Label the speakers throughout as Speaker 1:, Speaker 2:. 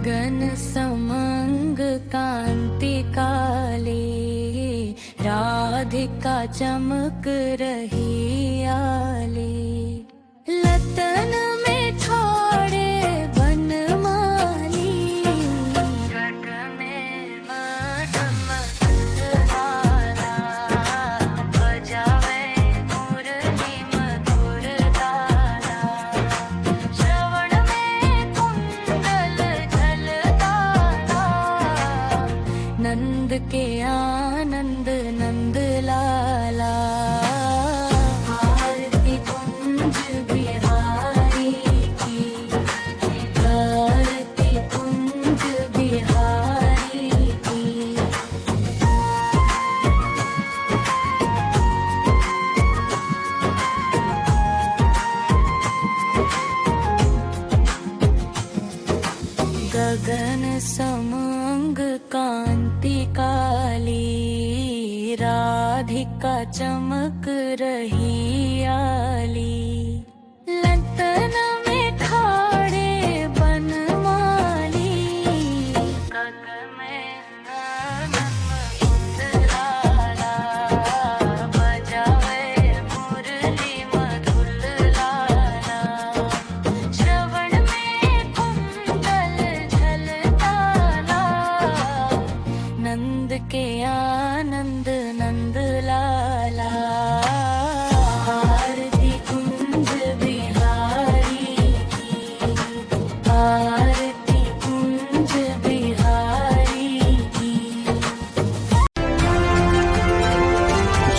Speaker 1: गगन समंग कांति काले, राधिका चमक रही आले। लतन में छोड़े बनमाली, रग में मधम धारा, बजावे मुरली मधुर तारा। श्रवण में कुंडल झलकारा, नंद के आनंद नंद लाला। आरती कुंज बिहारी की, आरती कुंज बिहारी की। गगन समंग कांति काली, राधिका चमक रही आली। लतन में ठाड़े बनमाली, गग में लाला, बजावे मुरली मधुर लाला। श्रवण में कुंडल झलकारा, नंद के आनंद नंद लाला। आरती कुंज बिहारी की, आरती कुंज बिहारी की।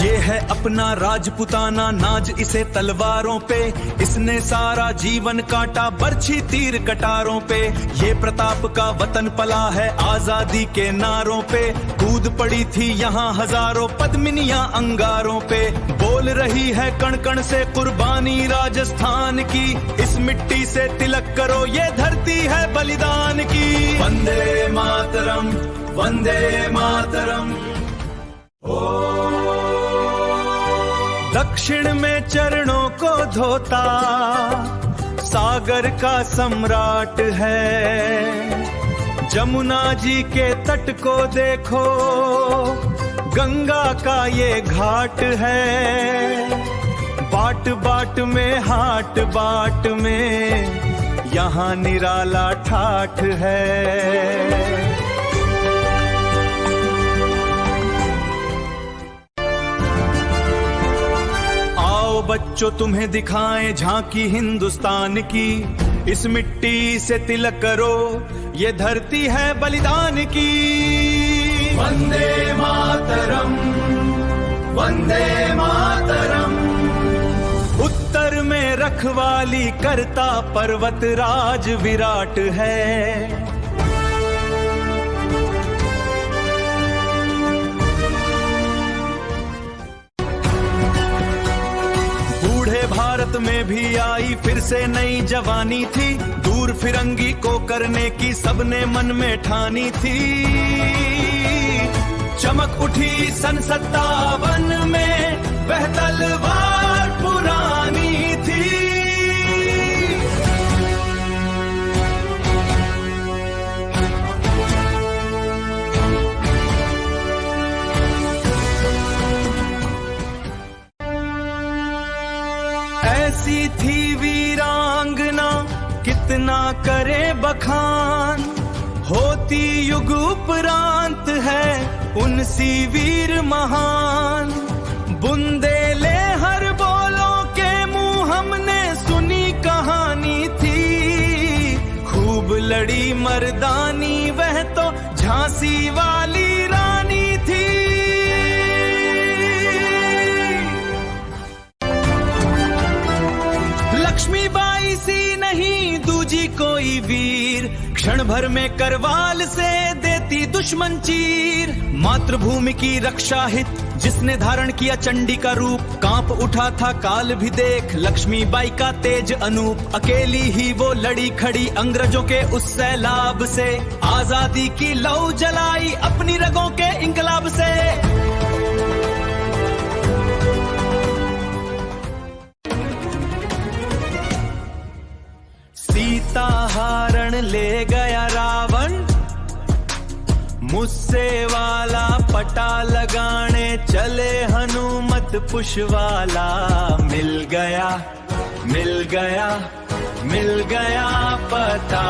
Speaker 2: ये है अपना राजपुताना, नाज इसे तलवारों पे। इसने सारा जीवन काटा बरछी तीर कटारों पे। ये प्रताप का वतन पला है आजादी के नारों पे। कूद पड़ी थी यहाँ हजारों पद्मिनियां अंगारों पे। बोल रही है कण कण से कुर्बानी राजस्थान की। इस मिट्टी से तिलक करो, ये धरती है बलिदान की। वंदे मातरम, वंदे मातरम। दक्षिण में चरणों को धोता सागर का सम्राट है। जमुना जी के तट को देखो, गंगा का ये घाट है। बाट बाट में हाट बाट में यहाँ निराला ठाठ है। बच्चों तुम्हें दिखाएं झांकी हिंदुस्तान की। इस मिट्टी से तिलक करो, ये धरती है बलिदान की। वंदे मातरम, वंदे मातरम। उत्तर में रखवाली करता पर्वत राज विराट है। भारत में भी आई फिर से नई जवानी थी। दूर फिरंगी को करने की सबने मन में ठानी थी। चमक उठी सन 57 में, वह तलवार पुरानी थी। ऐसी थी वीरांगना, कितना करे बखान। होती युग उपरांत है उनसी वीर महान। बुंदेले हर बोलों के मुंह हमने सुनी कहानी थी। खूब लड़ी मर्दानी, वह तो झांसी वाली रानी थी। लक्ष्मीबाई सी नहीं दूजी कोई वीर, क्षण भर में करवाल से देती दुश्मन चीर। मातृभूमि की रक्षा हित जिसने धारण किया चंडी का रूप, कांप उठा था काल भी देख लक्ष्मीबाई का तेज अनूप। अकेली ही वो लड़ी खड़ी अंग्रेजों के उस सैलाब से, आजादी की लौ जलाई अपनी रगों के इंकलाब से। सीता हरण ले गया रावण, मुझसे वाला पटा लगाने चले हनुमत पुष्वाला। मिल गया मिल गया मिल गया पता,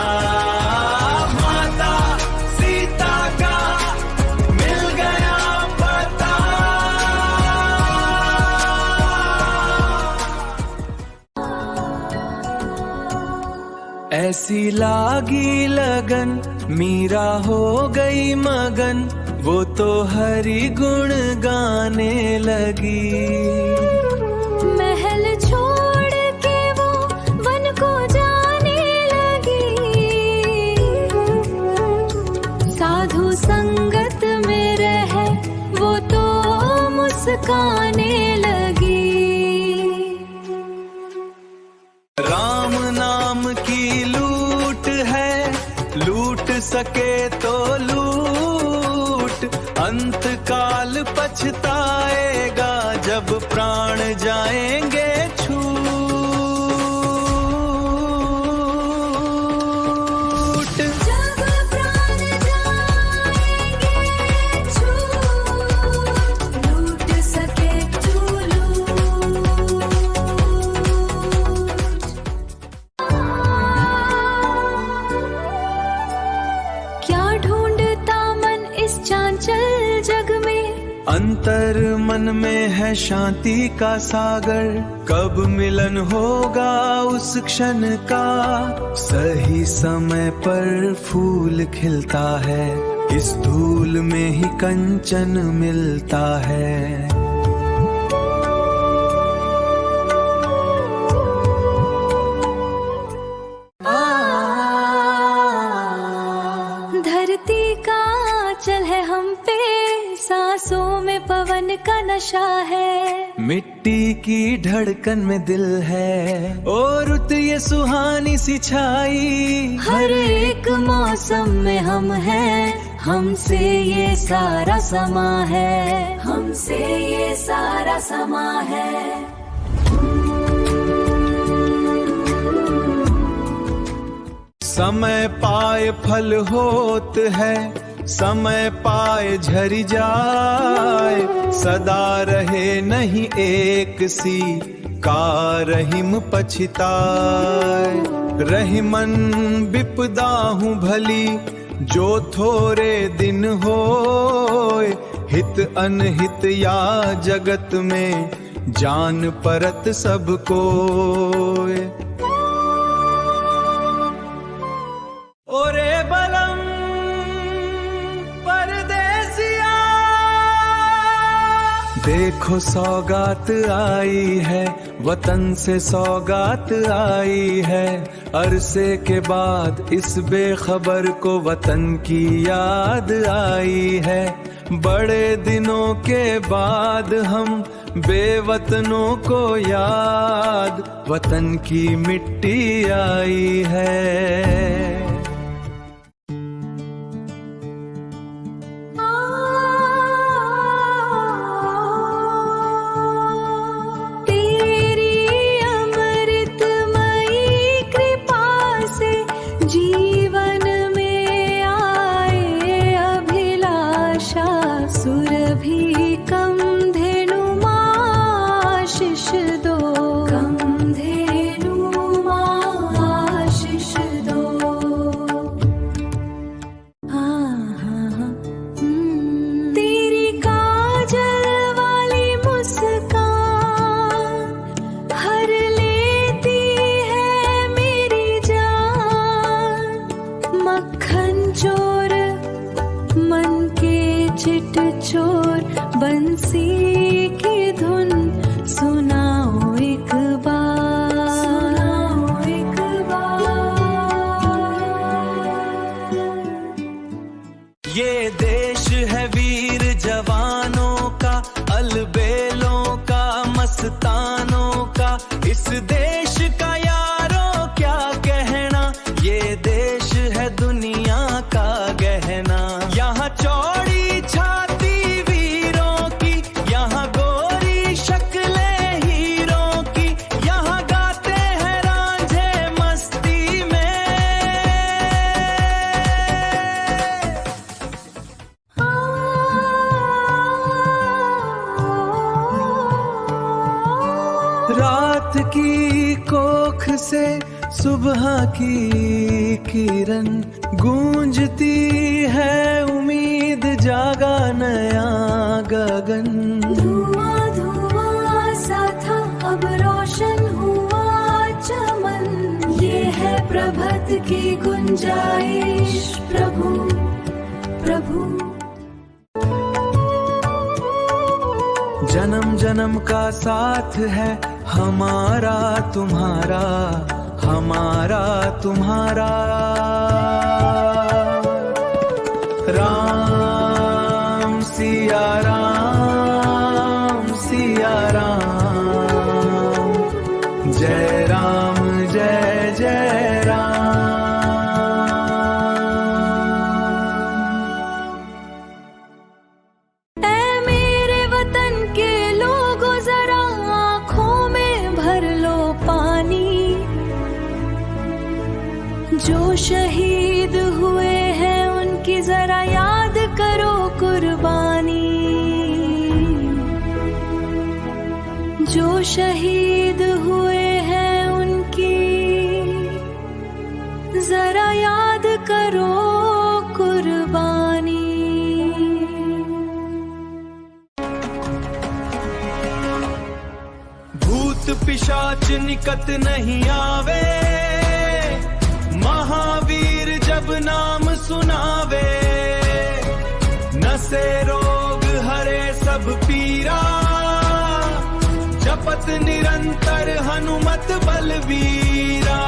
Speaker 2: माता सीता का मिल गया पता। ऐसी लागी लगन मीरा हो गई मगन, वो तो हरि गुण गाने लगी।
Speaker 1: महल छोड़ के वो वन को जाने लगी, साधु संगत में रह वो तो मुस्काने लगी।
Speaker 2: राम नाम की लूट है, लूट सके तो लूट, अंत काल पछताएगा जब प्राण जाएंगे छूट।
Speaker 1: जब प्राण जाएंगे छूट, लूट सके तो लूट। क्या ढूंढता मन इस चांचल जग में,
Speaker 2: अंतर मन में है शांति का सागर, कब मिलन होगा उस क्षण का। सही समय पर फूल खिलता है, इस धूल में ही कंचन मिलता है।
Speaker 1: धरती का चल है हम पे, सांसों में पवन का नशा है।
Speaker 2: मिट्टी की धड़कन में दिल है, और रुत ये सुहानी सी छाई।
Speaker 1: हर एक मौसम में हम हैं, हमसे ये सारा समा है, हमसे ये सारा समा है।
Speaker 2: समय पाए फल होत है, समय पाए झरी जाए, सदा रहे नहीं एक सी का रहीम पछताए। रहीमन विपदा हूँ भली जो थोड़े दिन होए, हित अनहित या जगत में जान परत सब कोय। ओरे बलम परदेसिया, देखो सौगात आई है, वतन से सौगात आई है। अरसे के बाद इस बेखबर को वतन की याद आई है। बड़े दिनों के बाद हम बेवतनों को याद, वतन की मिट्टी आई है।
Speaker 1: जीवन में आए अभिलाषा, सुरभि कम धेनु माशिष दो, कम धेनु माशिष दो। तेरी काजल वाली मुस्कान हर लेती है मेरी जान। मक्खन चोर मन के चिट चोर, बंसी की धुन सुनाओ एक बार, सुनाओ एक बार।
Speaker 2: ये देश है वीर जवानों का, अलबेलों का, मस्तानों का। इस देश का यारों क्या कहना, ये देश है दुनिया का गहना। यहाँ चौड़ी छाती वीरों की, यहाँ गोरी शक्लें हीरों की, यहाँ गाते हैं रांझे मस्ती में। सुबह की किरण गूंजती है उम्मीद जागा नया गगन।
Speaker 1: धुआं धुआं सा था अब रोशन हुआ चमन, ये है प्रभात की गुंजाइश प्रभु प्रभु।
Speaker 2: जन्म जन्म का साथ है हमारा तुम्हारा, हमारा तुम्हारा। राम सिया राम सिया राम, जय राम जय जय राम।
Speaker 1: ऐ मेरे वतन के लोगों जरा आँखों में भर लो पानी, जो शहीद हुए हैं उनकी जरा याद करो कुर्बानी, जो शहीद हुए हैं उनकी जरा याद करो कुर्बानी।
Speaker 2: भूत पिशाच निकट नहीं आवे, महावीर जब नाम सुनावे। नसे रोग हरे सब पीरा, जपत निरंतर हनुमत बलवीरा।